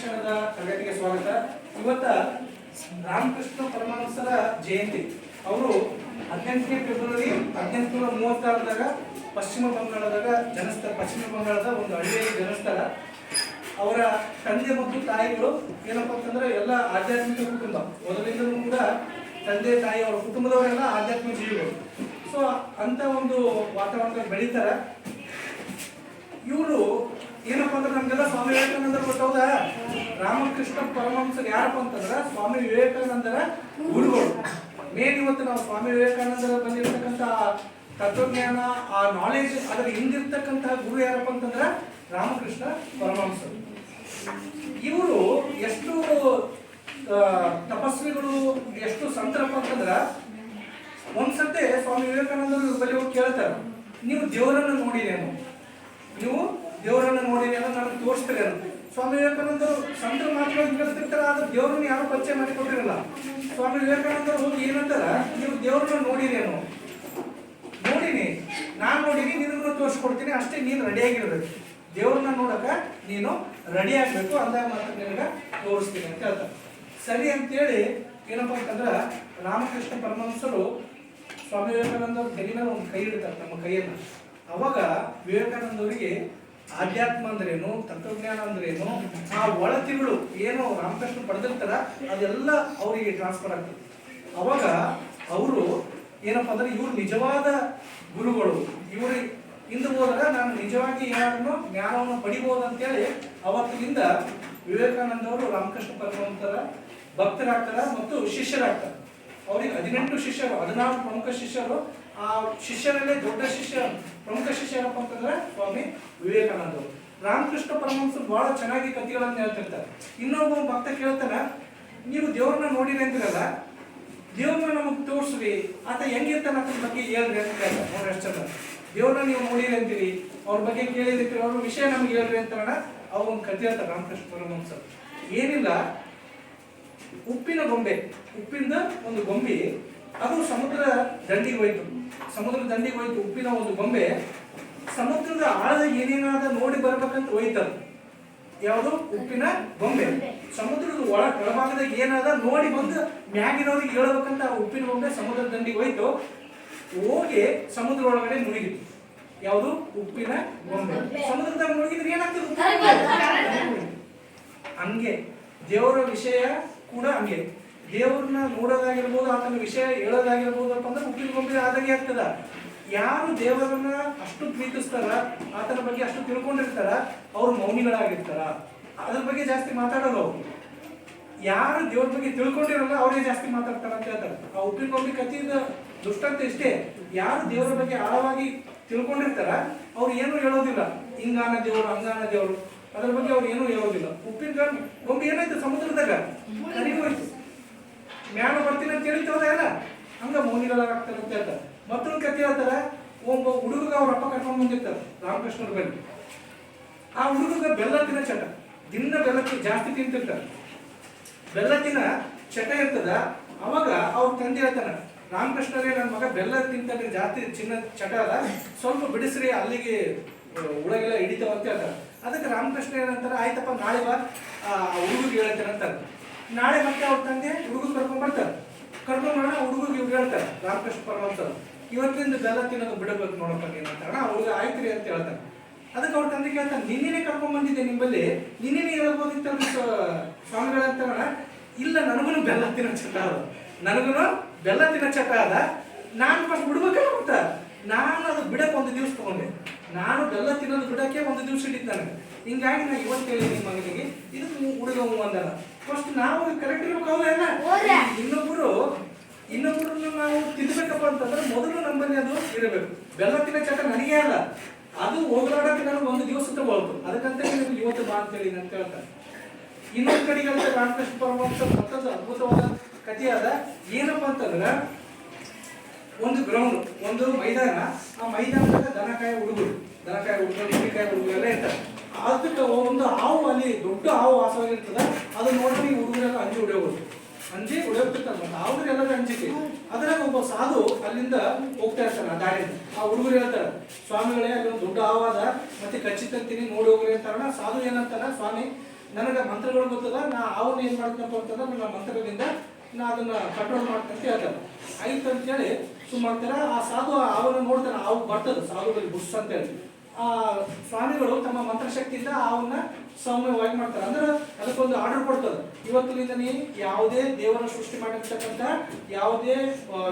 ಶಿಕ್ಷಣದ ತರಗತಿಗೆ ಸ್ವಾಗತ. ಇವತ್ತ ರಾಮಕೃಷ್ಣ ಪರಮಹಂಸರ ಜಯಂತಿ. ಅವರು 18ನೇ ಫೆಬ್ರವರಿ 1836ದಾಗ ಪಶ್ಚಿಮ ಬಂಗಾಳದ ಒಂದು ಹಳ್ಳಿಯಲ್ಲಿ ಜನಿಸ್ತಾರ. ಅವರ ತಂದೆ ಮತ್ತು ತಾಯಿಗಳು ಏನಪ್ಪಾ ಅಂತಂದ್ರೆ ಎಲ್ಲ ಆಧ್ಯಾತ್ಮಿಕ ಕುಟುಂಬ. ಮೊದಲಿಂದಲೂ ಕೂಡ ತಂದೆ ತಾಯಿ ಅವರ ಕುಟುಂಬದವರೆಲ್ಲ ಆಧ್ಯಾತ್ಮಿಕ ಜೀವಿಗಳು. ಸೊ ಅಂತ ಒಂದು ವಾತಾವರಣದಲ್ಲಿ ಬೆಳೀತಾರ. ಇವರು ಏನಪ್ಪಾ ಅಂದ್ರೆ ನಮ್ಗೆಲ್ಲ ಸ್ವಾಮಿ ವಿವೇಕಾನಂದರು ಗೊತ್ತೌದಾ? ರಾಮಕೃಷ್ಣ ಪರಮಹಂಸರು ಯಾರಪ್ಪ ಅಂತಂದ್ರ ಸ್ವಾಮಿ ವಿವೇಕಾನಂದರ ಗುರುಗಳು. ಮೇನ್ ಇವತ್ತು ನಾವು ಸ್ವಾಮಿ ವಿವೇಕಾನಂದರ ಬಂದಿರತಕ್ಕಂಥ ತತ್ವಜ್ಞಾನ, ಆ ನಾಲೆಜ್, ಅದರ ಹಿಂದಿರ್ತಕ್ಕಂತಹ ಗುರು ಯಾರಪ್ಪ ಅಂತಂದ್ರ ರಾಮಕೃಷ್ಣ ಪರಮಹಂಸರು. ಇವರು ಎಷ್ಟು ತಪಸ್ವಿಗಳು, ಎಷ್ಟು ಸಂತರಪ್ಪ ಅಂತಂದ್ರ ಒಂದ್ಸತೆ ಸ್ವಾಮಿ ವಿವೇಕಾನಂದರು ಬಳಿ ಹೋಗಿ ಕೇಳ್ತಾರ, ನೀವು ದೇವರನ್ನು ನೋಡಿರೇನು? ನೀವು ದೇವರನ್ನು ನೋಡಿರೇನೋ ನನಗೆ ತೋರಿಸ್ತೀರೇನು? ಸ್ವಾಮಿ ವಿವೇಕಾನಂದರು ಸಂತರು ಮಾತ್ರ ಕೇಳ್ತಿರ್ತಾರ, ಆದ್ರೆ ದೇವರನ್ನ ಯಾರು ಪರಿಚಯ ಮಾಡಿಕೊಟ್ಟಿರಲ್ಲ. ಸ್ವಾಮಿ ವಿವೇಕಾನಂದರು ಹೋಗಿ ಏನಂತಾರ, ನೀವು ದೇವರನ್ನ ನೋಡಿರೇನು? ನೋಡಿನಿ, ನಾನ್ ನೋಡಿನಿ, ನಿನಗೂ ತೋರಿಸ್ಕೊಡ್ತೀನಿ, ಅಷ್ಟೇ ನೀನು ರೆಡಿಯಾಗಿರ್ಬೇಕು. ದೇವ್ರನ್ನ ನೋಡಕ ನೀನು ರೆಡಿ ಆಗ್ಬೇಕು, ಅಂದಾಗ ಮಾತ್ರ ನಿನಗ ತೋರಿಸ್ತೀನಿ ಅಂತ ಹೇಳ್ತಾರೆ. ಸರಿ ಅಂತೇಳಿ ಏನಪ್ಪಾ ಅಂತಂದ್ರ ರಾಮಕೃಷ್ಣ ಪರಮಹಂಸರು ಸ್ವಾಮಿ ವಿವೇಕಾನಂದ ತೆಲಿ ಮೇಲೆ ಒಂದು ಕೈ ಇಡ್ತಾರೆ, ನಮ್ಮ ಕೈಯನ್ನ. ಅವಾಗ ವಿವೇಕಾನಂದವರಿಗೆ ಆಧ್ಯಾತ್ಮ ಅಂದ್ರೇನು, ತತ್ವಜ್ಞಾನ ಅಂದ್ರೇನು, ಆ ಒಳತಿಗಳು ಏನು ರಾಮಕೃಷ್ಣ ಪಡೆದಿರ್ತಾರ ಅದೆಲ್ಲ ಅವರಿಗೆ ಟ್ರಾನ್ಸ್ಫರ್ ಆಗ್ತದೆ. ಅವಾಗ ಅವರು ಏನಪ್ಪಾ ಅಂದ್ರೆ ಇವ್ರು ನಿಜವಾದ ಗುರುಗಳು, ಇವರು ಹಿಂದೆ ಹೋದಾಗ ನಾನು ನಿಜವಾಗಿ ಯಾರನ್ನು ಜ್ಞಾನವನ್ನು ಪಡಿಬಹುದು ಅಂತೇಳಿ ಅವತ್ತಿನಿಂದ ವಿವೇಕಾನಂದವರು ರಾಮಕೃಷ್ಣ ಪರಮಹಂಸರ ಭಕ್ತರಾಗ್ತಾರ ಮತ್ತು ಶಿಷ್ಯರಾಗ್ತಾರೆ. ಅವ್ರಿಗೆ 18 ಶಿಷ್ಯರು, 14 ಪ್ರಮುಖ ಶಿಷ್ಯರು. ಆ ಶಿಷ್ಯರಲ್ಲೇ ದೊಡ್ಡ ಪ್ರಮುಖ ಶಿಷ್ಯ ಏನಪ್ಪ ಅಂತಂದ್ರೆ ಸ್ವಾಮಿ ವಿವೇಕಾನಂದರು. ರಾಮಕೃಷ್ಣ ಪರಮಹಂಸರು ಬಹಳ ಚೆನ್ನಾಗಿ ಕಥೆಗಳನ್ನ ಹೇಳ್ತಿರ್ತಾರೆ. ಇನ್ನೊಬ್ಬ ಭಕ್ತ ಕೇಳ್ತಾನ, ನೀವು ದೇವ್ರನ್ನ ನೋಡಿರಿ ಅಂತಿರಲ್ಲ, ದೇವ್ರನ್ನ ನಮಗ್ ತೋರ್ಸ್ರಿ, ಆತ ಹೆಂಗಿರ್ತಾನ ಅದ್ರ ಬಗ್ಗೆ ಹೇಳ್ರಿ ಅಂತ ಕೇಳ್ತಾರೆ. ನೋಡ್ರಿ ಎಷ್ಟು ಚಂದ, ದೇವ್ರನ್ನ ನೀವು ನೋಡಿರಿ ಅಂತೀರಿ, ಅವ್ರ ಬಗ್ಗೆ ಕೇಳಿದಿರ್ತೀರಿ, ಅವ್ರ ವಿಷಯ ನಮ್ಗೆ ಹೇಳ್ರಿ ಅಂತಾರ. ಅವ ಒಂದು ಕಥೆ ಹೇಳ್ತಾರೆ ರಾಮಕೃಷ್ಣ ಪರಮಹಂಸರು. ಏನಿಲ್ಲ, ಉಪ್ಪಿನ ಗೊಂಬೆ, ಉಪ್ಪಿಂದ ಒಂದು ಗೊಂಬೆ, ಅದು ಸಮುದ್ರ ದಂಡಿಗೆ ಹೋಯ್ತು. ಉಪ್ಪಿನ ಒಂದು ಗೊಂಬೆ ಸಮುದ್ರದ ಆಳದ ಏನೇನಾದ ನೋಡಿ ಬರ್ಬೇಕಂತ ಹೋಯ್ತದ. ಯಾವುದು? ಉಪ್ಪಿನ ಗೊಂಬೆ. ಸಮುದ್ರದ ಒಳಭಾಗದಾಗ ಏನಾದ ನೋಡಿ ಬಂದು ಮ್ಯಾಗಿನವ್ರಿಗೆ ಹೇಳ್ಬೇಕಂತ ಉಪ್ಪಿನ ಗೊಂಬೆ ಸಮುದ್ರ ದಂಡಿಗೆ ಹೋಯ್ತು. ಹೋಗಿ ಸಮುದ್ರ ಒಳಗಡೆ ಮುಳುಗಿತು. ಯಾವುದು? ಉಪ್ಪಿನ ಗೊಂಬೆ. ಸಮುದ್ರದಾಗ ಮುಳುಗಿದ್ರೆ ಏನಾಗ್ತದೆ? ಹಂಗೆ ದೇವರ ವಿಷಯ ಕೂಡ ಹಂಗೆ. ದೇವ್ರನ್ನ ನೋಡೋದಾಗಿರ್ಬೋದು, ಆತನ ವಿಷಯ ಹೇಳೋದಾಗಿರ್ಬೋದು ಅಂದ್ರೆ ಉಪ್ಪಿನ ಗೊಂಬೆ ಆದಾಗೆ ಆಗ್ತದ. ಯಾರು ದೇವರನ್ನ ಅಷ್ಟು ಪ್ರೀತಿಸ್ತಾರ, ಆತನ ಬಗ್ಗೆ ಅಷ್ಟು ತಿಳ್ಕೊಂಡಿರ್ತಾರ, ಅವ್ರು ಮೌನಿಗಳಾಗಿರ್ತಾರ. ಅದ್ರ ಬಗ್ಗೆ ಜಾಸ್ತಿ ಮಾತಾಡೋದು. ಅವ್ರು ಯಾರು ದೇವ್ರ ಬಗ್ಗೆ ತಿಳ್ಕೊಂಡಿರಲ್ಲ ಅವ್ರಿಗೆ ಜಾಸ್ತಿ ಮಾತಾಡ್ತಾರ ಅಂತ ಹೇಳ್ತಾರೆ. ಆ ಉಪ್ಪಿನ ಗೊಂಬೆ ಕಥೆಯಿಂದ ದುಷ್ಟಂತ ಇಷ್ಟೇ, ಯಾರು ದೇವರ ಬಗ್ಗೆ ಆಳವಾಗಿ ತಿಳ್ಕೊಂಡಿರ್ತಾರ ಅವ್ರು ಏನು ಹೇಳೋದಿಲ್ಲ. ಹಿಂಗಾನ ದೇವರು, ಹಂಗಾನ ದೇವರು, ಅದ್ರ ಬಗ್ಗೆ ಅವ್ರು ಏನು ಹೇಳೋದಿಲ್ಲ. ಉಪ್ಪಿನ ಗೊಂಬೆ ಏನಾಯ್ತು? ಸಮುದ್ರದಾಗ ಕರಿಗೋಯ್ತು. ಮ್ಯಾಲ ಬರ್ತೀನಿ ಅಂತ ಹೇಳಿತವಲ್ಲ ಎಲ್ಲ, ಹಂಗ ಮೌನಿಗಳಾಗ್ತಾರೆ ಅಂತ ಹೇಳ್ತಾರೆ. ಮತ್ತೊಂದು ಕಥೆ ಹೇಳ್ತಾರ, ಒಬ್ಬ ಹುಡುಗ ಅವ್ರ ಅಪ್ಪ ಕರ್ಕೊಂಡ್ ಬಂದಿರ್ತಾರೆ ರಾಮಕೃಷ್ಣರ ಬಳಿ. ಆ ಹುಡುಗ ಬೆಲ್ಲ ತಿನ್ನ ಚಟ, ದಿನ ಬೆಲ್ಲ ಜಾಸ್ತಿ ತಿಂತಿರ್ತಾರೆ. ಬೆಲ್ಲ ತಿನ್ನ ಚಟ ಇರ್ತದ. ಅವಾಗ ಅವ್ರ ತಂದೆ ಹೇಳ್ತಾನ, ರಾಮಕೃಷ್ಣರೇ ನನ್ನ ಮಗ ಬೆಲ್ಲ ತಿಂತಾನೆ, ಜಾಸ್ತಿ ಚಿನ್ನ ಚಟ ಅದ, ಸ್ವಲ್ಪ ಬಿಡಿಸ್ರಿ, ಅಲ್ಲಿಗೆ ಹುಳಗೆಲ್ಲ ಹಿಡಿತಾವ ಅಂತ ಹೇಳ್ತಾರೆ. ಅದಕ್ಕೆ ರಾಮಕೃಷ್ಣ ಏನಂತಾರೆ, ಆಯ್ತಪ್ಪ ನಾಳೆ ಬಾ, ಹುಡುಗಿಗೆ ಹೇಳ್ತೇನೆ ಅಂತಾರೆ. ನಾಳೆ ಮತ್ತೆ ಅವ್ರ ತಂದೆ ಹುಡುಗ ಕರ್ಕೊಂಡ್ ಬರ್ತಾರೆ. ಕರ್ಕೊಂಡ್ಬರೋಣ, ಹುಡುಗಿಗೆ ಇವ್ರು ಹೇಳ್ತಾರೆ ರಾಮಕೃಷ್ಣ ಪರಮಹಂಸರು, ಇವತ್ತಿಂದ ಬೆಲ್ಲ ತಿನ್ನೋದು ಬಿಡಬೇಕು ನೋಡಪ್ಪ ನೀನು ಅಂತಾರ. ಹುಡುಗ ಆಯ್ತ್ರಿ ಅಂತ ಹೇಳ್ತಾರೆ. ಅದಕ್ಕೆ ಅವ್ರ ತಂದೆ ಕೇಳ್ತಾನೆ, ನಿನ್ನೆ ಕರ್ಕೊಂಡ್ ಬಂದಿದ್ದೆ ನಿಮ್ಮಲ್ಲಿ, ನಿನ್ನೆ ಹೇಳ್ಬೋದಿತ್ತಲ್ಲ ಸ್ವಾಮಿಗಳಂತಾರ. ಇಲ್ಲ, ನನಗೂ ಬೆಲ್ಲ ತಿನ್ನೋ ಚಟ ಅದ, ಬೆಲ್ಲ ತಿನ್ನೋ ಚಟ ಅದ, ನಾನು ಫಸ್ಟ್ ಬಿಡ್ಬೇಕಲ್ಲ ಅಂತ. ನಾನು ಅದು ಬಿಡಕ್ಕೆ ಒಂದು ದಿವಸ ತಗೊಂಡೆ. ನಾನು ಬೆಲ್ಲ ತಿನ್ನೋದು ಬಿಡಕ್ಕೆ ಒಂದು ದಿವಸ ಹಿಡಿತು ನನಗೆ. ಹಿಂಗಾಗಿ ನಾ ಇವತ್ತು ಹೇಳಿ ನಿಮ್ಮ ಮಗನಿಗೆ ಇದಕ್ಕೆ ಹುಡುಗ ಅಂದಲ್ಲ. ಫಸ್ಟ್ ನಾವು ಕರೆಕ್ಟ್ ಇರ್ಬೇಕಾಗಲ್ಲ. ಇನ್ನೊಬ್ಬರು ನಾವು ತಿನ್ಬೇಕಪ್ಪ ಅಂತಂದ್ರೆ ಮೊದಲು ನಮ್ಮಲ್ಲಿ ಅದು ಇರಬೇಕು. ಬೆಲ್ಲ ತಿನ್ನೋ ಚಟ ನನಗೆ ಅಲ್ಲ, ಅದು ಹೋಗಲಾಡಕ್ಕೆ ನನಗೆ ಒಂದು ದಿವಸ ತಗೊಳ್ತು. ಅದಕ್ಕಂತ ನೀವು ಇವತ್ತು ಬಾ ಅಂತೇಳಿ ಅಂತ ಹೇಳ್ತಾರೆ. ಇನ್ನೊಂದು ಕಡೆಗೆ ರಾಮಕೃಷ್ಣ ಪರಮಹಂಸ ಮತ್ತೊಂದು ಅದ್ಭುತವಾದ ಕಥೆ ಅದ. ಏನಪ್ಪಾ ಅಂತಂದ್ರೆ ಒಂದು ಗ್ರೌಂಡ್, ಒಂದು ಮೈದಾನ. ಆ ಮೈದಾನದಾಗ ದನಕಾಯ ಹುಡುಗರು, ಕುರಿಕಾಯ ಹುಡುಗರು ಎಲ್ಲ ಇರ್ತಾರೆ. ಅದಕ್ಕೆ ಒಂದು ಹಾವು, ಅಲ್ಲಿ ದೊಡ್ಡ ಹಾವು ವಾಸವಾಗಿರ್ತದ. ಅದು ನೋಡಿ ಈ ಹುಡುಗರೆಲ್ಲ ಅಂಜಿ ಹೊಡೆಯೋಗ್ತಿರ್ತಾರೆ. ಅವ್ರಿಗೆಲ್ಲರೂ ಅಂಜಿಕೆ. ಅದ್ರಾಗ ಒಬ್ಬ ಸಾಧು ಅಲ್ಲಿಂದ ಹೋಗ್ತಾ ಇರ್ತಾನೆ ಆ ದಾರಿಯಿಂದ. ಆ ಹುಡುಗರು ಹೇಳ್ತಾರೆ, ಸ್ವಾಮಿಗಳೇ ಅಲ್ಲಿ ಒಂದು ದೊಡ್ಡ ಹಾವಾದ, ಮತ್ತೆ ಕಚ್ಚಿ ತಂತೀನಿ ನೋಡಿ ಹೋಗ್ರಿ ಅಂತಾರ. ಸಾಧು ಏನಂತಾರ, ಸ್ವಾಮಿ ನನಗೆ ಮಂತ್ರಗಳು ಗೊತ್ತದ, ನಾ ಅವನ್ನ ಏನ್ ಮಾಡ್ತೀನಪ್ಪ ಅಂತಂದ್ರೆ ನನ್ನ ಮಂತ್ರದಿಂದ ನಾ ಅದನ್ನ ಕಂಟ್ರೋಲ್ ಮಾಡ್ತೀನಿ ಅಂತ ಹೇಳ್ತಾರೆ. ಆಯ್ತು ಅಂತೇಳಿ ಸುಮ್ಮಾಡ್ತಾರ. ಆ ಸಾಧು ಅವನ್ನ ನೋಡ್ತಾನೆ, ಅವು ಬರ್ತದ ಸಾಧುಗಳಿಗೆ ಬುಸ್ ಅಂತೇಳಿ. ಆ ಸ್ವಾಮಿಗಳು ತಮ್ಮ ಮಂತ್ರಶಕ್ತಿಯಿಂದ ಅವನ್ನ ಸೌಮ್ಯವಾಗಿ ಮಾಡ್ತಾರೆ. ಅಂದ್ರೆ ಅದಕ್ಕೊಂದು ಆರ್ಡರ್ ಕೊಡ್ತದೆ, ಇವತ್ತಿನಿಂದ ನೀ ಯಾವುದೇ ದೇವರ ಸೃಷ್ಟಿ ಮಾಡಿರ್ತಕ್ಕಂಥ ಯಾವುದೇ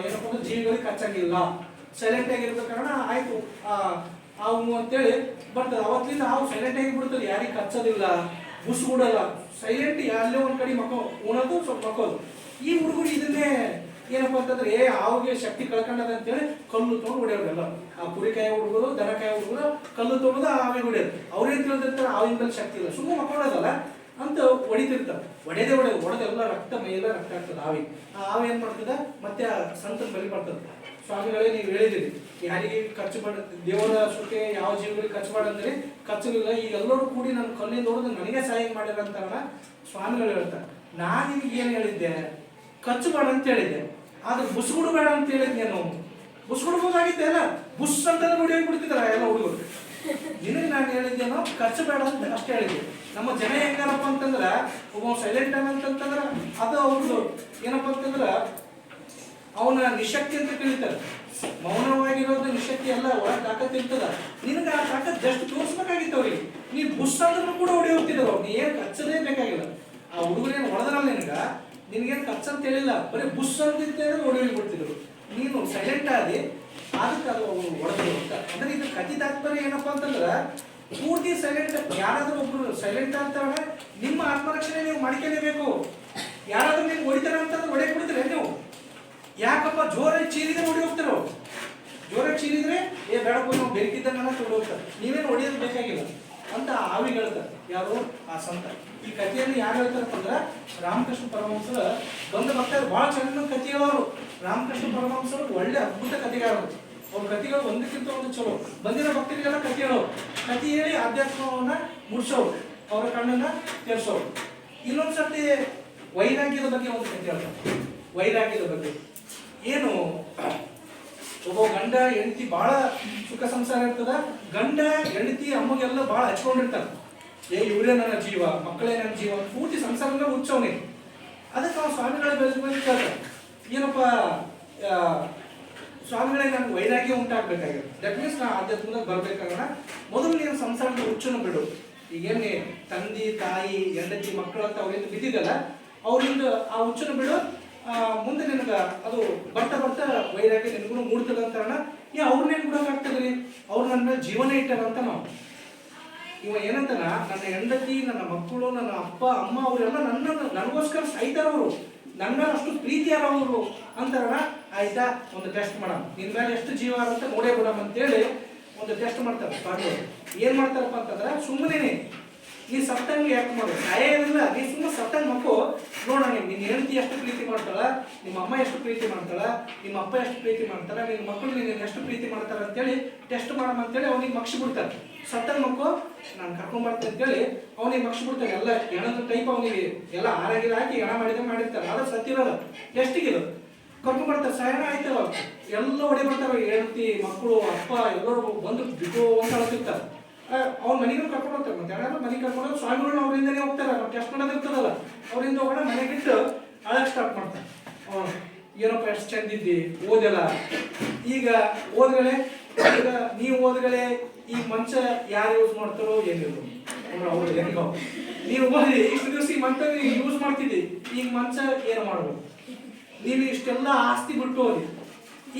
ಏನಪ್ಪ ಅಂದ್ರೆ ಜೀವಿಗಳಿಗೆ ಕಚ್ಚಂಗಿಲ್ಲ, ಸೈಲೆಂಟ್ ಆಗಿರ್ಬೇಕ ಕಾರಣ ಆಯ್ತು ಅವು ಅಂತೇಳಿ ಬರ್ತದೆ. ಅವತ್ತಿಂದ ಅವು ಸೈಲೆಂಟ್ ಆಗಿ ಬಿಡ್ತದೆ, ಯಾರಿಗೆ ಕಚ್ಚೋದಿಲ್ಲ, ಬುಸ್ ಬಿಡಲ್ಲ, ಸೈಲೆಂಟ್ ಎಲ್ಲೇ ಒಂದ್ ಕಡೆ ಉಣೋದು ಸ್ವಲ್ಪ ಮಕ್ಕೋದು. ಈ ಹುಡುಗರು ಇದನ್ನೇ ಏನಪ್ಪಾ ಅಂತಂದ್ರೆ ಆವಿಗೆ ಶಕ್ತಿ ಕಳ್ಕೊಂಡದ ಅಂತೇಳಿ ಕಲ್ಲು ತೊಗೊಂಡು ಹೊಡೆಯೋದಲ್ಲ. ಆ ಕುರಿಕಾಯಿ ಹುಡುಗರು ದನಕಾಯಿ ಹುಡುಗರು ಕಲ್ಲು ತೊಗೊಂಡು ಆವಿಗೆ ಹೊಡೆಯೋದು. ಅವ್ರೇನ್ ತಿಳಿದಿರ್ತಾರೆ ಆವಿನ ಮೇಲೆ ಶಕ್ತಿ ಇಲ್ಲ, ಸುಮ್ಮನೆ ಮಕ್ಕೊಳ್ಳೋದಲ್ಲ ಅಂತ ಹೊಡಿತಿರ್ತಾರೆ. ಹೊಡೆದೆಲ್ಲ ರಕ್ತ ಮೈಯೆಲ್ಲ ರಕ್ತ ಆಗ್ತದೆ ಆವಿ. ಆ ಆವಿ ಏನ್ ಮಾಡ್ತದ ಮತ್ತೆ ಆ ಸಂತನ ಬಲಿ ಮಾಡ್ತದೆ. ಸ್ವಾಮಿಗಳೇ ನೀವು ಹೇಳಿದಿರಿ ಯಾರಿಗೆ ಖರ್ಚು ಮಾಡ ದೇವರ ಸುಖೆ ಯಾವ ಜೀವಗಳಿಗೆ ಖರ್ಚು ಮಾಡಂದ್ರೆ ಖರ್ಚುಗಳಿಲ್ಲ. ಈಗ ಎಲ್ಲರೂ ಕೂಡಿ ನನ್ನ ಕಲ್ಲಿಂದ ಹೊಡೆದು ನನಗೆ ಸಹಾಯ ಮಾಡಿರಂತ ಸ್ವಾಮಿಗಳು ಹೇಳ್ತಾರೆ. ನಾನು ನಿಮ್ಗೆ ಏನ್ ಹೇಳಿದ್ದೆ, ಖರ್ಚು ಮಾಡ ಅಂತ ಹೇಳಿದ್ದೆ, ಆದ್ರೆ ಬುಸ್ಗುಡು ಬೇಡ ಅಂತ ಹೇಳಿದ್ದೆ. ನಾವು ಬುಸ್ಗುಡ್ಬೋದಾಗಿದ್ದೆ ಅಲ್ಲ, ಬುಸ್ ಅಂತ ನೋಡಿ ಹೋಗ್ಬಿಡ್ತಿದಾರ ಎಲ್ಲ ಹುಡುಗರು. ನಿನಗೆ ನಾನು ಹೇಳಿದ್ದೇನೋ ಖರ್ಚು ಬೇಡ ಅಂತ ಅಷ್ಟೇ ಹೇಳಿದ್ದೆ. ನಮ್ಮ ಜನ ಹೆಂಗಾರಪ್ಪ ಅಂತಂದ್ರ ಒಬ್ಬ ಸೈಲೆಂಟ್ ಅಂತಂದ್ರ ಅದು ಅವ್ರದ್ದು ಏನಪ್ಪ ಅಂತಂದ್ರ ಅವನ ನಿಶಕ್ತಿ ಅಂತ ತಿಳಿತಾರೆ. ಮೌನವಾಗಿರೋದು ನಿಶಕ್ತಿ ಎಲ್ಲ ಒಳಗೆ ತಾಕತ್ ಇರ್ತದ. ನಿನಗೆ ಆ ತಾಕತ್ ಜಸ್ಟ್ ತೋರಿಸ್ಬೇಕಾಗಿತ್ತು ಅವ್ರಿಗೆ. ನೀ ಬುಸ್ ಅಂದ್ರೂ ಕೂಡ ಹೊಡಿ ಹೋಗ್ತಿದ್ರು. ನೀ ಏನ್ ಕಚ್ಚದೇ ಬೇಕಾಗಿಲ್ಲ. ಆ ಹುಡುಗರೇನು ಹೊಡೆದ್ರಲ್ಲ ನಿನಗೇನು ಖರ್ಚು ಅಂತ ಹೇಳಿಲ್ಲ, ಬರೀ ಬುಸ್ ಅಂತ ಹೊಡಿ ಬಿಡ್ತಿದ್ರು. ನೀನು ಸೈಲೆಂಟ್ ಆದಿ ಅದಕ್ಕೆ ಅದು ಹೊಡೆದ್ರು ಅಂತ. ಅಂದ್ರೆ ಇದು ಕಥೆ ತಾತ್ಪರ್ಯ ಏನಪ್ಪಾ ಅಂತಂದ್ರ ಪೂರ್ತಿ ಸೈಲೆಂಟ್. ಯಾರಾದ್ರೂ ಒಬ್ರು ಸೈಲೆಂಟ್ ಅಂತಾರ ನಿಮ್ಮ ಆತ್ಮರಕ್ಷಣೆ ನೀವು ಮಾಡ್ಕೊಳ್ಳೇಬೇಕು. ಯಾರಾದ್ರೂ ನೀವು ಹೊಡಿತಾರ ಅಂತಂದ್ರೆ ಹೊಡೆ ಬಿಡ್ತೀರ ನೀವು. ಯಾಕಪ್ಪ ಜೋರಾಗಿ ಚೀರಿದ್ರೆ ಹೊಡಿ ಹೋಗ್ತಾರೋ. ಜೋರಾಗಿ ಚೀರಿದ್ರೆ ಬೇಡಪ್ಪ ನಾವು ಬೇಕಿದ್ದನ್ನ ತೊಗೊಂಡು ಹೋಗ್ತಾರೆ. ನೀವೇನು ಹೊಡಿಯೋದು ಬೇಕಾಗಿಲ್ಲ ಅಂತ ಆವಿ ಹೇಳ್ತಾರೆ. ಯಾರು ಆ ಸಂತ. ಈ ಕಥೆಯನ್ನು ಯಾರು ಹೇಳ್ತಾರಪ್ಪ ಅಂದ್ರ ರಾಮಕೃಷ್ಣ ಪರಮಹಂಸರು ಬಂದು ಬರ್ತಾರೆ. ಬಹಳ ಚೆನ್ನಾಗಿ ಕಥೆ ಹೇಳೋರು. ರಾಮಕೃಷ್ಣ ಪರಮಹಂಸರು ಒಳ್ಳೆ ಅದ್ಭುತ ಕಥೆಗಾರರು. ಅವ್ರ ಕಥೆಗಳು ಒಂದಕ್ಕಿಂತ ಒಂದು ಚಲೋ. ಬಂದಿರೋ ಭಕ್ತರಿಗೆಲ್ಲ ಕಥೆ ಹೇಳೋರು. ಕಥೆ ಹೇಳಿ ಅಧ್ಯಾತ್ಮವನ್ನ ಮುಡ್ಸೋರು, ಅವರ ಕಣ್ಣನ್ನ ತೆರೆಸೋರು. ಇನ್ನೊಂದ್ಸರ್ತಿ ವೈರಾಗ್ಯದ ಬಗ್ಗೆ ಒಂದು ಕಥೆ ಹೇಳ್ತಾರೆ. ವೈರಾಗ್ಯದ ಬಗ್ಗೆ ಏನು, ಒಬ್ಬ ಗಂಡ ಹೆಂಡತಿ ಬಹಳ ಸುಖ ಸಂಸಾರ ಇರ್ತದ. ಗಂಡ ಹೆಂಡತಿ ಅಮ್ಮಗೆಲ್ಲ ಬಹಳ ಹಚ್ಕೊಂಡಿರ್ತಾರೆ. ಇವರೇ ನನ್ನ ಜೀವ, ಮಕ್ಕಳೇ ನನ್ನ ಜೀವ, ಪೂರ್ತಿ ಸಂಸಾರನ ಹುಚ್ಚವನೇ. ಅದಕ್ಕೆ ನಾವು ಸ್ವಾಮಿಗಳ ಬೆಳೆದ ಕೇಳ್ತಾರೆ, ಏನಪ್ಪ ಸ್ವಾಮಿಗಳೇ ನನಗೆ ವೈರಾಗ್ಯ ಉಂಟಾಗಬೇಕಾಗಿದೆ. ದಟ್ ಮೀನ್ಸ್ ನಾ ಆಧ್ಯಾತ್ಮದಾಗ ಬರ್ಬೇಕಾಗೋಣ. ಮೊದಲು ನೀನು ಸಂಸಾರದ ಹುಚ್ಚನ್ನು ಬಿಡು. ಈಗೇನೆ ತಂದೆ ತಾಯಿ ಹೆಂಡತಿ ಮಕ್ಕಳು ಅಂತ ಅವ್ರಿಂದ ಬಿದ್ದಿದ್ದಲ್ಲ, ಅವರಿಂದ ಆ ಹುಚ್ಚನ್ನು ಬಿಡು. ಮುಂದೆ ನಿನಗ ಅದು ಬರ್ತಾ ಬರ್ತಾ ವೈರಾಗ್ಯ ನಿನಗೂ ಮೂಡ್ತದ ಅಂತ ಅವ್ರನ್ನೇನ್ ಬಿಡೋಕಾಗ್ತದ್ರಿ, ಅವ್ರು ನನ್ನ ಜೀವನ ಇಟ್ಟಾರಂತ. ನಾವು ಇವ ಏನಂತಾನ, ನನ್ನ ಹೆಂಡತಿ, ನನ್ನ ಮಕ್ಕಳು, ನನ್ನ ಅಪ್ಪ ಅಮ್ಮ ಅವರೆಲ್ಲ ನನಗೋಸ್ಕರ ಸಾಯ್ತಾರ. ಅವರು ನನ್ನ ಅಷ್ಟು ಪ್ರೀತಿಯಾರ ಅವರು ಅಂತಾರ. ಆಯ್ತಾ, ಒಂದು ಟೆಸ್ಟ್ ಮಾಡಮ್, ನಿನ್ ಮೇಲೆ ಎಷ್ಟು ಜೀವ ಅಂತ ನೋಡೇ ಬಿಡಮ್ ಅಂತೇಳಿ ಒಂದು ಟೆಸ್ಟ್ ಮಾಡ್ತಾರೆ ಸ್ವಾಮಿಗಳು. ಏನ್ ಮಾಡ್ತಾರಪ್ಪ ಅಂತಂದ್ರ, ಸುಮ್ಮನೆ ನೀ ಸತ್ತಂಗೆ ಯಾಕೆ ಮಾಡು, ಸಾಯಿಲ್ಲ, ನೀ ಸುಮ್ಮನೆ ಸತ್ತಂಗೆ ಮಕ್ಕಳು ನೋಡೋಣ. ನಿನ್ನ ಹೆಂಡತಿ ಎಷ್ಟು ಪ್ರೀತಿ ಮಾಡ್ತಾಳ, ನಿಮ್ಮ ಅಮ್ಮ ಎಷ್ಟು ಪ್ರೀತಿ ಮಾಡ್ತಾಳ, ನಿಮ್ಮ ಅಪ್ಪ ಎಷ್ಟು ಪ್ರೀತಿ ಮಾಡ್ತಾರ, ನಿನ್ನ ಮಕ್ಕಳು ನೀನು ಎಷ್ಟು ಪ್ರೀತಿ ಮಾಡ್ತಾರ ಅಂತೇಳಿ ಟೆಸ್ಟ್ ಮಾಡಮ್ ಅಂತೇಳಿ ಅವನಿಗೆ ಮಕ್ಷಿ ಬಿಡ್ತಾರೆ. ಸತ್ತಂಗೆ ಮಕ್ಕಳು ನಾನು ಕರ್ಕೊಂಡ್ಬರ್ತೇನೆ ಅಂತೇಳಿ ಅವನಿಗೆ ಮಕ್ಷಿ ಬಿಡ್ತಾರೆ. ಎಲ್ಲ ಎಣದ ಟೈಪ್ ಅವನಿಗೆ ಎಲ್ಲ ಆರಾಗಿಲ್ಲ ಹಾಕಿ ಎಣ ಮಾಡಿರ್ತಾರೆ. ಆದ್ರೆ ಸತ್ತಿರೋಲ್ಲ, ಟೆಸ್ಟಿಗೆ ಕರ್ಕೊಂಡ್ಬರ್ತಾರೆ. ಸಾಯಣ ಆಯ್ತವ, ಎಲ್ಲ ಹೊಡೆ ಬರ್ತಾರೆ. ಹೆಂಡತಿ ಮಕ್ಕಳು ಅಪ್ಪ ಎಲ್ಲರೂ ಬಂದು ಬಿಟ್ಟು ಅಂತ ಹೇಳ್ತಿರ್ತಾರೆ. ಅವ್ರ ಮನೆಗೂ ಕರ್ಕೊಂಡು ಹೋಗ್ತಾರೆ. ಮತ್ತೆ ಯಾರಾದ್ರೂ ಮನೆಗೆ ಕರ್ಕೊಂಡು ಸ್ವಾಮಿಗಳನ್ನ ಅವರಿಂದನೇ ಹೋಗ್ತಾರೆ. ಟೆಸ್ಟ್ ಮಾಡೋದಿರ್ತದಲ್ಲ, ಅವರಿಂದ ಹೋಗೋಣ ಮನೆಗಿಟ್ಟು ಅಳಕ್ ಸ್ಟಾರ್ಟ್ ಮಾಡ್ತಾರೆ. ಏನಪ್ಪ ಎಷ್ಟು ಚಂದಿದ್ದಿ, ಓದಲ್ಲ. ಈಗ ಓದ್ಗಳೇ, ಈಗ ನೀವು ಓದ್ಗಳೇ, ಈಗ ಮಂಚ ಯಾರು ಯೂಸ್ ಮಾಡ್ತಾರೋ ಏನಿಲ್ಲ ಅವ್ರು ಹೆಂಗೋ. ನೀವು ಓದಿ ಇಷ್ಟು ದಿವಸ ಈ ಮಂಚ ಯೂಸ್ ಮಾಡ್ತಿದ್ದಿ, ಈಗ ಮಂಚ ಏನು ಮಾಡ್ಬೋದು? ನೀವು ಇಷ್ಟೆಲ್ಲ ಆಸ್ತಿ ಬಿಟ್ಟು ಹೋಗಿ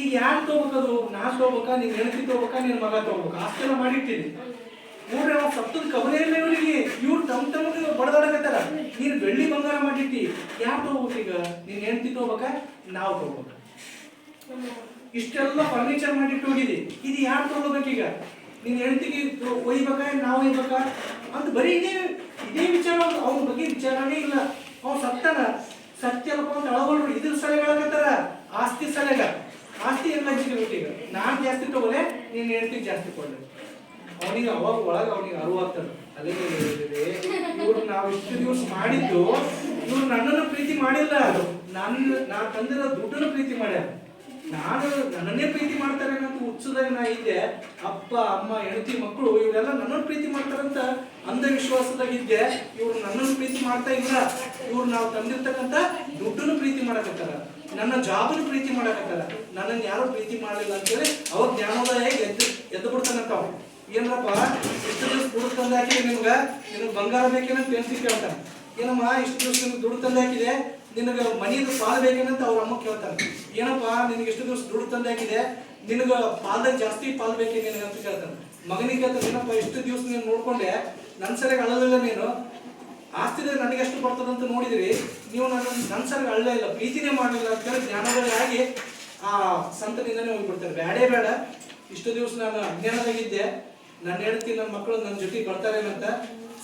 ಈಗ ಯಾರು ತಗೋಬೇಕದು? ನಾನ್ ತಗೋಬೇಕಾ, ನೀನ್ ಹೆಂಡತಿ ತಗೋಬೇಕಾ, ನಿನ್ ಮಗ ತಗೋಬೇಕಾ? ಆಸ್ತಿ ಎಲ್ಲ ಮಾಡಿರ್ತೀನಿ. ನೋಡ್ರಿ, ಅವ ಸತ್ತದ ಕಬರೇ ಇಲ್ಲ ಇವರಿಗೆ. ಇವ್ರು ತಮಗೆ ಬಡದಾಡಕತ್ತಾರ. ನೀನ್ ಬೆಳ್ಳಿ ಬಂಗಾರ ಮಾಡಿಟ್ಟಿ, ಯಾರು ತಗೋಬೇಕು? ಈಗ ನಿನ್ ಹೆಂಡತಿ ತಗೋಬೇಕಾ, ನಾವು ತಗೋಬೇಕ? ಇಷ್ಟೆಲ್ಲ ಫರ್ನಿಚರ್ ಮಾಡಿಟ್ಟು ಹೋಗಿದಿ, ಇದು ಯಾರು ತಗೋಬೇಕೀಗ? ನಿನ್ ಹೆಂಡತಿಗೆ ಒಯ್ಬೇಕಾ, ನಾವು ಒಯ್ಬೇಕಾ ಅಂತ ಬರೀ ಇದೇ ವಿಚಾರ. ಅವನ ಬಗ್ಗೆ ವಿಚಾರನೇ ಇಲ್ಲ. ಅವ್ನು ಸತ್ತನ, ಸತ್ಯಲ್ಲಪ್ಪ ಅಂತ ಅಳಗೋಳ್ರು. ಇದ್ರ ಸಲಹೆಗಳಾಗತ್ತಾರ, ಆಸ್ತಿ ಸಲಹೆಗ. ಆಸ್ತಿ ಎಲ್ಲ ಹಂಚಿಕೆ ಈಗ ನಾನ್ ಜಾಸ್ತಿ ತಗೋಲೆ, ನೀನ್ ಹೆಂಡತಿಗೆ ಜಾಸ್ತಿ ಕೊಡ್ಲೆ. ಅವನಿಗೆ ಅವಾಗ ಒಳಗೆ ಅವನಿಗೆ ಅರಿವಾಗ್ತದೆ. ಅಲ್ಲೇ ಇವ್ರು ನಾವು ಇಷ್ಟು ದಿವಸ ಮಾಡಿದ್ದು, ಇವ್ರು ನನ್ನನ್ನು ಪ್ರೀತಿ ಮಾಡಿಲ್ಲ, ನಾ ತಂದಿರೋ ದುಡ್ಡನ್ನು ಪ್ರೀತಿ ಮಾಡ್ಯಾರ. ನಾನು ನನ್ನನ್ನೇ ಪ್ರೀತಿ ಮಾಡ್ತಾರೆ ಅನ್ನೋ ಹುಚ್ಚದಾಗ ನಾ ಇದ್ದೆ. ಅಪ್ಪ ಅಮ್ಮ ಹೆಂಡತಿ ಮಕ್ಕಳು ಇವರೆಲ್ಲ ನನ್ನನ್ನು ಪ್ರೀತಿ ಮಾಡ್ತಾರಂತ ಅಂಧವಿಶ್ವಾಸದಾಗಿದ್ದೆ. ಇವ್ರು ನನ್ನನ್ನು ದೇವರನ್ನು ಪ್ರೀತಿ ಮಾಡ್ತಾ ಇಲ್ಲ, ಇವ್ರು ನಾವು ತಂದಿರ್ತಕ್ಕಂಥ ದುಡ್ಡನ್ನು ಪ್ರೀತಿ ಮಾಡಕತ್ತಾರ, ನನ್ನ ಜಾಬನ್ನು ಪ್ರೀತಿ ಮಾಡಕತ್ತಾರ, ನನ್ನನ್ನು ಯಾರು ಪ್ರೀತಿ ಮಾಡಲಿಲ್ಲ ಅಂತೇಳಿ ಅವಾಗ ಜ್ಞಾನೋದಯ ಎದ್ದು ಬಿಡ್ತಾನಂತ. ಅವ ಏನಪ್ಪ ಇಷ್ಟು ದಿವಸ ದುಡ್ಡು ತಂದು ಹಾಕಿದೆ ನಿಮ್ಗೆ ಬಂಗಾರ ಬೇಕೇನಂತ ಪೇನ್ಸಿ ಕೇಳ್ತಾನೆ. ಏನಮ್ಮ ಇಷ್ಟು ದಿವಸ ನಿಮ್ಗೆ ದುಡ್ಡು ತಂದು ಹಾಕಿದೆ, ನಿನಗೆ ಮನೆಯಿಂದ ಪಾಲು ಬೇಕೇನಂತ ಅವ್ರ ಅಮ್ಮ ಕೇಳ್ತಾನೆ. ಏನಪ್ಪ ನಿನಗೆ ಎಷ್ಟು ದಿವಸ ದುಡ್ಡು ತಂದು ಹಾಕಿದೆ, ನಿನಗೆ ಪಾಲ್ದಾಗ ಜಾಸ್ತಿ ಪಾಲು ಬೇಕೇ ನಿನಗೆ ಅಂತ ಕೇಳ್ತಾನೆ. ಮಗನಿಗೆ ಕೇಳ್ತಾನೆ, ಏನಪ್ಪ ಇಷ್ಟು ದಿವಸ ನೀನು ನೋಡ್ಕೊಂಡೆ, ನನ್ನ ಸರಿಯಾಗಿ ಅಳಲಿಲ್ಲ, ನೀನು ಆಸ್ತಿದ್ರೆ ನನಗೆ ಎಷ್ಟು ಬರ್ತದಂತ ನೋಡಿದ್ರಿ, ನೀವು ನನ್ನ ಸರಿಯಾಗಿ ಅಳ್ಳೇ ಇಲ್ಲ, ಪ್ರೀತಿನೇ ಮಾಡಲಿಲ್ಲ ಅಂತ ಹೇಳಿ ಜ್ಞಾನೋದಯಾಗಿ ಆ ಸಂತನಿಂದನೇ ಹೋಗ್ಬಿಡ್ತಾರೆ. ಬೇಡೇ ಬೇಡ, ಇಷ್ಟು ದಿವಸ ನಾನು ಅಜ್ಞಾನದಾಗಿದ್ದೆ, ನನ್ನ ಹೆಂಡತಿ ನನ್ನ ಮಕ್ಕಳು ನನ್ನ ಜೊತೆಗೆ ಬರ್ತಾರೇನಂತ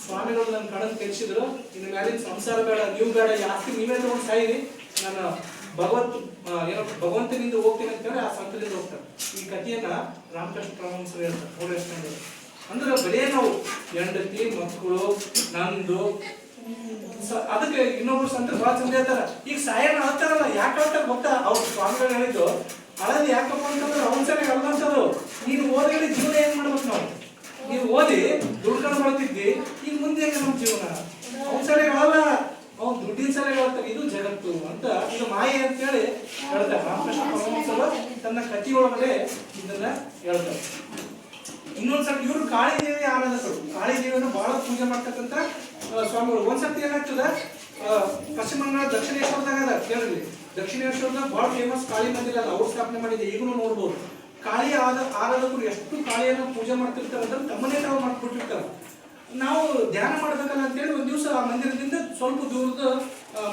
ಸ್ವಾಮಿಗಳು ನನ್ನ ಕಣ್ಣನ್ನು ತೆಗೆಸಿದ್ರು. ಇನ್ನು ಮ್ಯಾಲಿನ ಸಂಸಾರ ಬೇಡ, ನೀವು ಬೇಡ, ಈ ಆಸ್ತಿ ನೀವೇ ತಗೊಂಡು ಸಾಯಿರಿ, ನಾನು ಭಗವಂತನಿಂದ ಹೋಗ್ತೀನಿ ಅಂತ ಹೇಳಿ ಆ ಸಂತದಿಂದ ಹೋಗ್ತಾರೆ. ಈ ಕಥೆಯನ್ನ ರಾಮಕೃಷ್ಣ ಪರಮಹಂಸರು ಹೇಳ್ತಾರೆ. ನೋಡಿ ಅಂದ್ರೆ ಬರೇ ನಾವು ಹೆಂಡತಿ ಮಕ್ಕಳು ನಂದು ಅದಕ್ಕೆ ಇನ್ನೊಬ್ರು ಸಂತರು ಬಹಳ ಚಂದ ಹೇಳ್ತಾರ. ಈಗ ಸಾಯನ ಅಳ್ತಾರಲ್ಲ, ಯಾಕೆ ಅಳ್ತಾರೆ ಗೊತ್ತಾ? ಅವ್ರ ಸ್ವಾಮಿಗಳು ಹೇಳಿದ್ದು ಅಳದು ಯಾಕಪ್ಪ ಅಂತಂದ್ರೆ ಅವನ್ ಸರಿಯಾಗಿ ಅಲ್ಲಂತರು. ನೀನು ಓದಿ ಜೀವನ ಏನ್ ಮಾಡ್ಬೇಕು ನಾವು? ನೀವು ಓದಿ ದುಡ್ಕೊಂಡು ಮಾಡ್ತಿದ್ದಿ, ಈಗ ಮುಂದೆ ಹೆಂಗ ನಮ್ಮ ಜೀವನ? ಅವನ್ ಸರಿಯಾಗಿ ಅಳಲ್ಲ, ಅವ್ನು ದುಡ್ಡಿನ ಸರಿಯಾಗಿ ಹೇಳ್ತಾರೆ. ಇದು ಜಗತ್ತು ಅಂತ, ಇದು ಮಾಯೆ ಅಂತ ಹೇಳಿ ಹೇಳ್ತಾರೆ. ರಾಮಕೃಷ್ಣ ಪರಮಹಂಸರು ತನ್ನ ಕಥೆಯೊಳಗಡೆ ಇದನ್ನ ಹೇಳ್ತಾರೆ. ಇನ್ನೊಂದ್ಸಲ ಇವರು ಕಾಳಿದೇವಿ ಆರಾಧಕರು, ಕಾಳಿದೇವಿಯನ್ನು ಬಹಳ ಪೂಜೆ ಮಾಡ್ತಕ್ಕಂಥ ಸ್ವಾಮಿಗಳು. ಒಂದ್ಸತಿ ಏನಾಗ್ತದ, ಪಶ್ಚಿಮ ಬಂಗಾಳ ದಕ್ಷಿಣೇಶ್ವರದಾಗ ಅದ ಕೇಳಿದ್ರಿ, ದಕ್ಷಿಣೇಶ್ವರದಾಗ ಬಹಳ ಫೇಮಸ್ ಕಾಳಿ ಮಂದಿರ ಅದ, ಅವ್ರು ಸ್ಥಾಪನೆ ಮಾಡಿದೆ. ಈಗಲೂ ನೋಡ್ಬೋದು ಕಾಳಿ ಆರಾಧಕರು ಎಷ್ಟು ಕಾಳಿಯನ್ನು ಪೂಜೆ ಮಾಡ್ತಿರ್ತಾರೆ ಅಂದ್ರೆ ತಮ್ಮನೇ ತಾವು ಮಾಡ್ಬಿಟ್ಟಿರ್ತಾರೆ. ನಾವು ಧ್ಯಾನ ಮಾಡ್ಬೇಕಲ್ಲ ಅಂತೇಳಿ ಒಂದ್ ದಿವಸ ಆ ಮಂದಿರದಿಂದ ಸ್ವಲ್ಪ ದೂರದ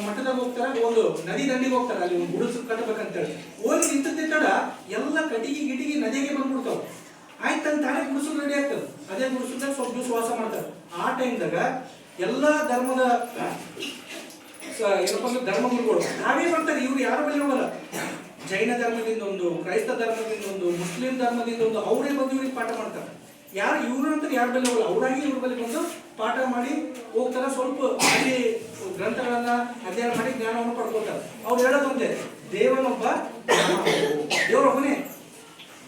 ಮಠದಾಗ ಹೋಗ್ತಾರೆ, ಒಂದು ನದಿ ದಂಡಿಗೆ ಹೋಗ್ತಾರೆ, ಅಲ್ಲಿ ಒಂದು ಗುಡಿಸು ಕಟ್ಟಬೇಕಂತೇಳಿ ಹೋಗಿ ನಿಂತದ್ದೇ ತಡ ಎಲ್ಲ ಕಟಿಗಿ ಗಿಟಿಗಿ ನದಿಗೆ ಬಂದ್ಬಿಡ್ತಾವ. ಆಯ್ತು ತಾನೇ ಗುಡಿಸು ರೆಡಿ ಆಗ್ತದೆ, ಅದೇ ಗುಡಿಸದಾಗ ಸ್ವಲ್ಪ ದಿವಸ ವಾಸ ಮಾಡ್ತಾರೆ. ಆ ಟೈಮ್ದಾಗ ಎಲ್ಲಾ ಧರ್ಮದ ಏನಪ್ಪ ಅಂದ್ರೆ ಧರ್ಮಗುರುಗಳು ನಾವೇ ಮಾಡ್ತಾರೆ, ಇವ್ರು ಯಾರು ಬಳಿ ಹೋಗಲ್ಲ. ಜೈನ ಧರ್ಮದಿಂದ ಒಂದು, ಕ್ರೈಸ್ತ ಧರ್ಮದಿಂದ ಒಂದು, ಮುಸ್ಲಿಂ ಧರ್ಮದಿಂದ ಒಂದು, ಅವರೇ ಬಂದು ಇವ್ರಿಗೆ ಪಾಠ ಮಾಡ್ತಾರೆ. ಯಾರು ಇವ್ರು ಅಂತ ಯಾರು ಬಳಿ ಹೋಗಲ್ಲ, ಅವರಾಗಿ ಇವ್ರ ಬಳಿ ಬಂದು ಪಾಠ ಮಾಡಿ ಹೋಗ್ತಾರೆ. ಸ್ವಲ್ಪ ಅಲ್ಲಿ ಗ್ರಂಥಗಳನ್ನ ಅಧ್ಯಯನ ಮಾಡಿ ಜ್ಞಾನವನ್ನು ಪಡ್ಕೊಳ್ತಾರೆ. ಅವ್ರು ಹೇಳೋದೊಂದೇ, ದೇವನೊಬ್ಬ ದೇವರೊಬ್ಬನೇ,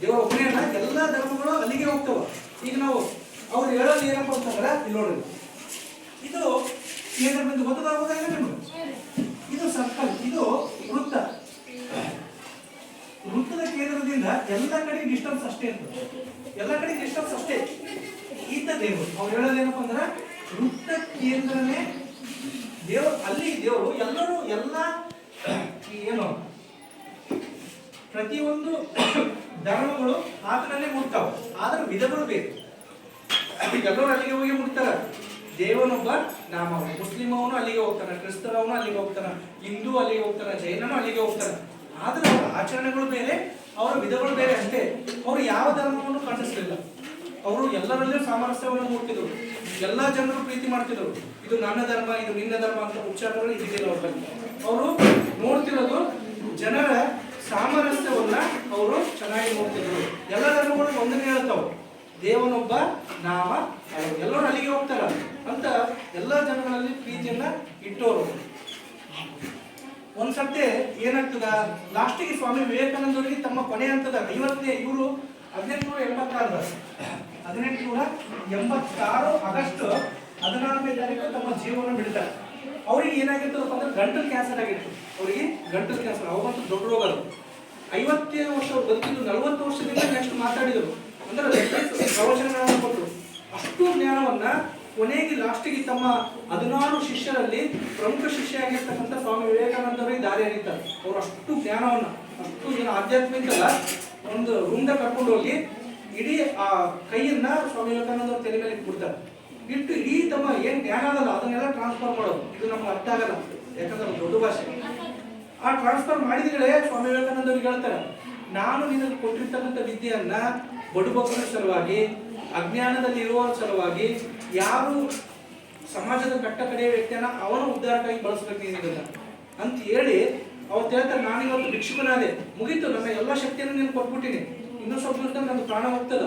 ದೇವರೊಬ್ಬನೇ ಅಲ್ಲ, ಎಲ್ಲ ಧರ್ಮಗಳು ಅಲ್ಲಿಗೆ ಹೋಗ್ತಾವ. ಈಗ ನಾವು ಅವ್ರು ಹೇಳೋದು ಏನಪ್ಪ ಅಂತಂದ್ರೆ, ಇಲ್ಲಿ ನೋಡ್ರಿ, ಇದು ಕೇಂದ್ರಬಿಂದು ಗೊತ್ತದಾಗೋದಾಗ ನಿಮ್ಗೆ, ಇದು ಸರ್ಕಲ್, ಇದು ವೃತ್ತ, ವೃತ್ತದ ಕೇಂದ್ರದಿಂದ ಎಲ್ಲ ಕಡೆ ಡಿಸ್ಟನ್ಸ್ ಅಷ್ಟೇ ಅಂತ, ಎಲ್ಲ ಕಡೆ ಡಿಸ್ಟನ್ಸ್ ಅಷ್ಟೇ ಇದ್ದ ದೇವರು. ಅವ್ರು ಹೇಳೋದೇನಪ್ಪ ಅಂದ್ರೆ, ವೃತ್ತ ಕೇಂದ್ರನೇ ದೇವರು, ಅಲ್ಲಿ ದೇವರು ಎಲ್ಲರೂ ಎಲ್ಲ ಏನು ಪ್ರತಿಯೊಂದು ಧರ್ಮಗಳು ಆತನಲ್ಲೇ ಮುಟ್ತಾವ, ಆದ್ರೆ ವಿಧಗಳು ಬೇಕು. ಎಲ್ಲರೂ ಅಲ್ಲಿಗೆ ಹೋಗಿ ಮುಟ್ತಾರ. ದೇವನೊಬ್ಬ ನಾಮ, ಮುಸ್ಲಿಂ ಅವನು ಅಲ್ಲಿಗೆ ಹೋಗ್ತಾನೆ, ಕ್ರಿಸ್ತರವನು ಅಲ್ಲಿಗೆ ಹೋಗ್ತಾನೆ, ಹಿಂದೂ ಅಲ್ಲಿಗೆ ಹೋಗ್ತಾನೆ, ಜೈನನು ಅಲ್ಲಿಗೆ ಹೋಗ್ತಾನೆ. ಆದ್ರೆ ಅವರ ಆಚರಣೆಗಳು ಬೇರೆ, ಅವರ ವಿಧಗಳು ಬೇರೆ ಅಷ್ಟೇ. ಅವರು ಯಾವ ಧರ್ಮವನ್ನು ಖಂಡಿಸಲಿಲ್ಲ, ಅವರು ಎಲ್ಲರಲ್ಲೂ ಸಾಮರಸ್ಯವನ್ನು ಮೂಡ್ತಿದ್ರು, ಎಲ್ಲಾ ಜನರು ಪ್ರೀತಿ ಮಾಡ್ತಿದ್ರು. ಇದು ನನ್ನ ಧರ್ಮ, ಇದು ನಿನ್ನ ಧರ್ಮ ಅಂತ ಉಚ್ಚಾರಗಳು ಇದ್ದಿಲ್ಲ ಅವ್ರ ಬಗ್ಗೆ. ಅವರು ನೋಡ್ತಿರೋದು ಜನರ ಸಾಮರಸ್ಯವನ್ನ ಅವರು ಚೆನ್ನಾಗಿ ನೋಡ್ತಿದ್ರು. ಎಲ್ಲ ಧರ್ಮಗಳು ಒಂದನೇ ಹೇಳ್ತಾವ, ದೇವನೊಬ್ಬ ನಾಮ, ಎಲ್ಲರೂ ಅಲ್ಲಿಗೆ ಹೋಗ್ತಾರ ಅಂತ ಎಲ್ಲ ಜನಗಳಲ್ಲಿ ಪ್ರೀತಿಯನ್ನ ಇಟ್ಟವರು. ಒಂದ್ಸರ್ತಿ ಏನಾಗ್ತದ, ಲಾಸ್ಟಿಗೆ ಸ್ವಾಮಿ ವಿವೇಕಾನಂದರಿಗೆ ತಮ್ಮ ಕೊನೆ ಹಂತದ 50ನೇ, ಇವರು 1886 ಆಗಸ್ಟ್ 14ನೇ ತಾರೀಕು ತಮ್ಮ ಜೀವನ ಬಿಡ್ತಾರೆ. ಅವ್ರಿಗೆ ಏನಾಗಿರ್ತದಪ್ಪ ಅಂದ್ರೆ ಗಂಟಲು ಕ್ಯಾನ್ಸರ್ ಆಗಿತ್ತು. ಅವರಿಗೆ ಗಂಟಲು ಕ್ಯಾನ್ಸರ್, ಅವಂತೂ ದೊಡ್ಡ ರೋಗ. 57 ವರ್ಷ ಅವ್ರು ಬದುಕಿದ್ದು, 40 ವರ್ಷದಿಂದ ನೆಕ್ಸ್ಟ್ ಮಾತಾಡಿದರು, ಅಂದ್ರೆ ಪ್ರವಚನಗಳನ್ನು ಕೊಟ್ಟರು. ಅಷ್ಟು ಜ್ಞಾನವನ್ನ ಕೊನೆಗೆ ಲಾಸ್ಟಿಗೆ ತಮ್ಮ 16 ಶಿಷ್ಯರಲ್ಲಿ ಪ್ರಮುಖ ಶಿಷ್ಯ ಆಗಿರ್ತಕ್ಕಂಥ ಸ್ವಾಮಿ ವಿವೇಕಾನಂದರಿಗೆ ದಾರಿ ಹರಿತಾರೆ. ಅವರು ಅಷ್ಟು ಜ್ಞಾನವನ್ನ, ಅಷ್ಟು ಏನು ಆಧ್ಯಾತ್ಮಿಕದ ಒಂದು ರೂಮ್ದ ಕರ್ಕೊಂಡು ಹೋಗಿ ಇಡೀ ಆ ಕೈಯನ್ನ ಸ್ವಾಮಿ ವಿವೇಕಾನಂದ ತಲೆ ಮೇಲೆ ಇಟ್ಬಿಡ್ತಾರೆ. ಇಟ್ಟು ಇಡೀ ತಮ್ಮ ಏನ್ ಜ್ಞಾನ ಅದಲ್ಲ ಅದನ್ನೆಲ್ಲ ಟ್ರಾನ್ಸ್ಫರ್ ಮಾಡೋದು. ಇದು ನಮ್ಗೆ ಅರ್ಥ ಆಗಲ್ಲ, ಯಾಕಂದ್ರೆ ದೊಡ್ಡ ಭಾಷೆ. ಆ ಟ್ರಾನ್ಸ್ಫರ್ ಮಾಡಿದ್ರೆ ಸ್ವಾಮಿ ವಿವೇಕಾನಂದ ಅವ್ರಿಗೆ ಹೇಳ್ತಾರೆ, ನಾನು ನಿನಗೆ ಕೊಟ್ಟಿರ್ತಕ್ಕಂಥ ವಿದ್ಯೆಯನ್ನ ಬಡುಬಕ್ಕನ ಸಲುವಾಗಿ, ಅಜ್ಞಾನದಲ್ಲಿ ಇರುವವರ ಸಲುವಾಗಿ, ಯಾರು ಸಮಾಜದ ಕಟ್ಟ ಕಡೆಯ ವ್ಯಕ್ತಿಯನ್ನ ಅವನ ಉದ್ಧಾರಕ್ಕಾಗಿ ಬಳಸಬೇಕು ಅಂತ ಹೇಳಿ ಅವತ್ತು ಹೇಳ್ತಾರೆ, ನಾನಿವತ್ತು ಭಿಕ್ಷುಕನಾದೆ, ಮುಗೀತು, ನನ್ನ ಎಲ್ಲ ಶಕ್ತಿಯನ್ನು ನೀನು ಕೊಟ್ಬಿಟ್ಟಿನಿ, ಇನ್ನೂ ಸ್ವಲ್ಪ ದಿವಸ ನನ್ನ ಪ್ರಾಣ ಹೋಗ್ತದ.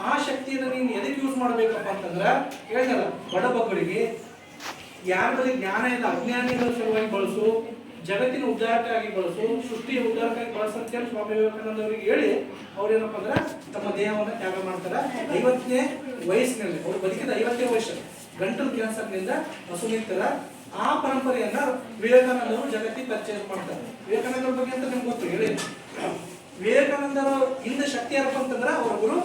ಆ ಶಕ್ತಿಯನ್ನು ನೀನು ಎದಕ್ಕೆ ಯೂಸ್ ಮಾಡಬೇಕಪ್ಪ ಅಂತಂದ್ರೆ ಹೇಳ್ತಾರ, ಬಡಬಗ್ಗರಿಗೆ, ಯಾರ ಬಳಿ ಜ್ಞಾನ ಇಲ್ಲ ಅಜ್ಞಾನಿಗಳ ಸಲುವಾಗಿ ಬಳಸು, ಜಗತ್ತಿನ ಉದ್ಧಾರಕ್ಕಾಗಿ ಬಳಸು, ಸೃಷ್ಟಿಯ ಉದ್ಧಾರಕ್ಕಾಗಿ ಬಳಸು ಅಂತ ಹೇಳಿ ಸ್ವಾಮಿ ವಿವೇಕಾನಂದ ಅವರಿಗೆ ಹೇಳಿ ಅವ್ರೇನಪ್ಪ ಅಂದ್ರೆ ತಮ್ಮ ದೇಹವನ್ನು ತ್ಯಾಗ ಮಾಡ್ತಾರ. 50ನೇ ವಯಸ್ಸಿನಲ್ಲಿ, ಅವ್ರು ಬದುಕಿದ 50ನೇ ವಯಸ್ಸು. ಗಂಟಲು ಕ್ಯಾನ್ಸರ್ನಿಂದ ಅಸುನೀಗ್ತಾರ. ಆ ಪರಂಪರೆಯನ್ನ ವಿವೇಕಾನಂದರು ಜಗತ್ತಿಗೆ ಪರಿಚಯ ಮಾಡ್ತಾರೆ. ವಿವೇಕಾನಂದರ ಬಗ್ಗೆ ಅಂತ ನಿಮ್ಗೆ ಗೊತ್ತು ಹೇಳಿ. ವಿವೇಕಾನಂದರ ಹಿಂದೆ ಶಕ್ತಿ ಯಾರಪ್ಪ ಅಂತಂದ್ರೆ ಅವರ ಗುರು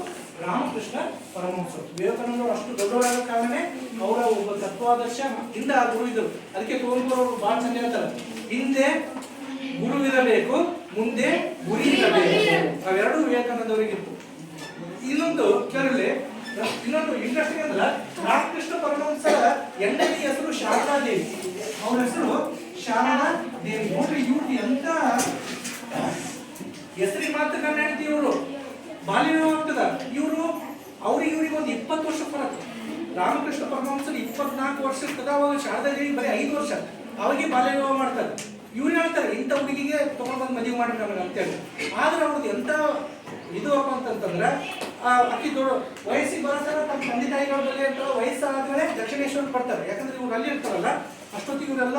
ರಾಮಕೃಷ್ಣ ಪರಮಹಂಸರು. ವಿವೇಕಾನಂದರು ಅಷ್ಟು ದೊಡ್ಡವರಾದ ಕಾರಣನೇ ಅವರ ಒಬ್ಬ ತತ್ವಾದರ್ಶ ಹಿಂದೆ ಆ ಗುರು ಇದ್ದರು. ಅದಕ್ಕೆ ಕುವೆಂಪು ಅವರು ಬಹಳ ಚಂದ ಹೇಳ್ತಾರೆ, ಹಿಂದೆ ಗುರುವಿರಬೇಕು, ಮುಂದೆ ಗುರಿ ಇರಬೇಕು. ಅವೆರಡು ವಿವೇಕಾನಂದವರಿಗಿತ್ತು. ಇನ್ನೊಂದು ಕೇಳಲಿ, ಇನ್ನೊಂದು ಇಂಟ್ರೆಸ್ಟಿಂಗ್ ಅಂದ್ರೆ ರಾಮಕೃಷ್ಣ ಪರಮಹಂಸರ ಹೆಂಡತಿ ಹೆಸರು ಶಾರದಾ ದೇವಿ. ಅವ್ರ ಹೆಸರು ಶಾರದಾ ದೇವಿ. ನೋಡ್ರಿ ಇವ್ರು ಎಂತ ಹೆಸರಿಗೆ ಮಾತ್ರ ಗಂಡ ಹೆಂಡತಿ. ಇವರು ಬಾಲ್ಯ ವಿವಾಹ ಆಗ್ತದ. ಇವ್ರಿಗೆ ಒಂದು 20 ವರ್ಷ ಫರಕ್. ರಾಮಕೃಷ್ಣ ಪರಮಹಂಸರು 24 ವರ್ಷ ಇರ್ತದ, ಅವಾಗ ಶಾರದಾ ದೇವಿ ಬರೀ 5 ವರ್ಷ. ಅವಾಗೆ ಬಾಲ್ಯ ವಿವಾಹ ಮಾಡ್ತಾರೆ. ಇವ್ರು ಹೇಳ್ತಾರೆ ಇಂಥ ಹುಡುಗಿಗೆ ತಗೊಂಡ್ಬಂದು ಮದುವೆ ಮಾಡಿ ನನಗೆ ಅಂತೇಳಿ. ಆದ್ರೆ ಅವ್ರದ್ದು ಎಂತ ಇದು ಅಪ್ಪ ಅಂತಂತಂದ್ರೆ ಅತಿ ದೊಡ್ಡ ವಯಸ್ಸಿಗೆ ಬರೋತರ ತಮ್ಮ ತಂದೆ ತಾಯಿಗಳ ಬಳಿ ಇರ್ತಾರ. ವಯಸ್ಸಾದ್ಮೇಲೆ ದಕ್ಷಿಣೇಶ್ವರ ಬರ್ತಾರೆ. ಯಾಕಂದ್ರೆ ಇವ್ರು ಅಲ್ಲಿ ಇರ್ತಾರಲ್ಲ, ಅಷ್ಟೊತ್ತಿಗೆ ಇವರೆಲ್ಲ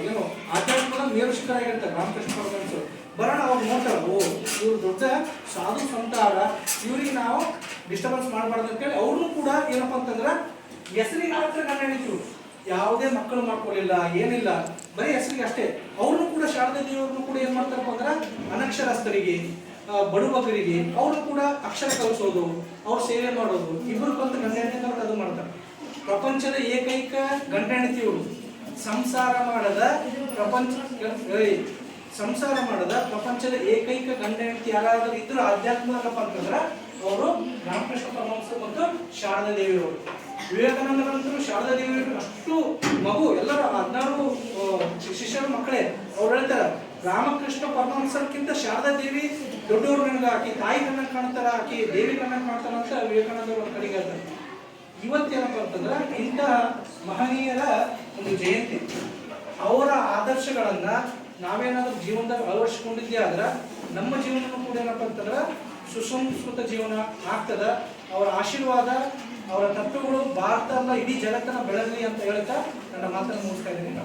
ಏನು ಆಧ್ಯಾತ್ಮದ ಮೇರುಶಿಖರಾಗಿರ್ತಾರೆ. ರಾಮಕೃಷ್ಣ ಪರಮಹಂಸರು ಬರೋಣ ಅವ್ರು ನೋಡ್ತಾರೆ, ಓ ಇವ್ರು ದೊಡ್ಡ ಸಾಧು ಸಂತ ಆದ, ಇವ್ರಿಗೆ ನಾವು ಡಿಸ್ಟರ್ಬೆನ್ಸ್ ಮಾಡಬಾರ್ದು ಅಂತೇಳಿ ಅವ್ರನ್ನೂ ಕೂಡ ಏನಪ್ಪ ಅಂತಂದ್ರೆ ಹೆಸರಿಗೆ ಮಾತ್ರ ಗಂಡ ಹೆಂಡತಿ. ಯಾವುದೇ ಮಕ್ಕಳು ಮಾಡ್ಕೊಳ್ಳಿಲ್ಲ, ಏನಿಲ್ಲ, ಬರೀ ಹೆಸರಿಗೆ ಅಷ್ಟೇ. ಅವ್ರನ್ನೂ ಕೂಡ ಶಾರದಾ ದೇವಿಯವ್ರನ್ನೂ ಕೂಡ ಏನ್ ಮಾಡ್ತಾರಪ್ಪ ಅಂದ್ರೆ ಅನಕ್ಷರಸ್ಥರಿಗೆ, ಬಡಬಗರಿಗೆ ಅವ್ರನ್ನೂ ಕೂಡ ಅಕ್ಷರ ಕಲಿಸೋದು, ಅವ್ರ ಸೇವೆ ಮಾಡೋದು, ಇಬ್ಬರು ಕಲಿತು ಗಂಡ ಹೆಂಡತಿ ಅದು ಮಾಡ್ತಾರೆ. ಪ್ರಪಂಚದ ಏಕೈಕ ಗಂಡ ಹೆಂಡತಿಯವರು ಸಂಸಾರ ಮಾಡದ ಪ್ರಪಂಚದ ಏಕೈಕ ಗಂಡ ಹೆಂಡತಿ ಯಾರಾದ್ರೂ ಇದ್ರು ಆಧ್ಯಾತ್ಮದಪ್ಪ ಅಂತಂದ್ರೆ ಅವರು ರಾಮಕೃಷ್ಣ ಪರಮಹಂಸರು ಮತ್ತು ಶಾರದಾ ದೇವಿಯವರು. ವಿವೇಕಾನಂದರಂತರೂ ಶಾರದಾ ದೇವಿಯವರು ಅಷ್ಟು ಮಗು, ಎಲ್ಲರೂ 14 ಶಿಷ್ಯರ ಮಕ್ಕಳೇ. ಅವ್ರು ಹೇಳ್ತಾರೆ, ರಾಮಕೃಷ್ಣ ಪರಮಹಂಸರ್ಕಿಂತ ಶಾರದಾ ದೇವಿ ದೊಡ್ಡವ್ರು ನನಗೆ, ಆಕಿ ತಾಯಿ ಕಣ್ಣಂಗೆ ಕಾಣ್ತಾರ, ಆಕಿ ದೇವಿ ಕಣ್ಣಂಗೆ ಕಾಣ್ತಾರ ಅಂತ ವಿವೇಕಾನಂದರು ಒಂದು ಕಡೆಗೆ ಹೇಳ್ತಾರೆ. ಇವತ್ತೇನಪ್ಪ ಅಂತಂದ್ರೆ ಇಂಥ ಮಹನೀಯರ ಒಂದು ಜಯಂತಿ. ಅವರ ಆದರ್ಶಗಳನ್ನ ನಾವೇನಾದ್ರೂ ಜೀವನದಾಗ ಅಳವಡಿಸಿಕೊಂಡಿದ್ದೇ ಆದ್ರೆ ನಮ್ಮ ಜೀವನನೂ ಕೂಡ ಏನಪ್ಪ ಅಂತಂದ್ರೆ ಸುಸಂಸ್ಕೃತ ಜೀವನ ಆಗ್ತದ. ಅವರ ಆಶೀರ್ವಾದ, ಅವರ ತತ್ವಗಳು ಭಾರತ ಅಲ್ಲ ಇಡೀ ಜಗತ್ತನ್ನ ಬೆಳಗಲಿ ಅಂತ ಹೇಳ್ತಾ ನನ್ನ ಮಾತನ್ನು ಮುಗಿಸ್ತಾ ಇದ್ದೀನಿ.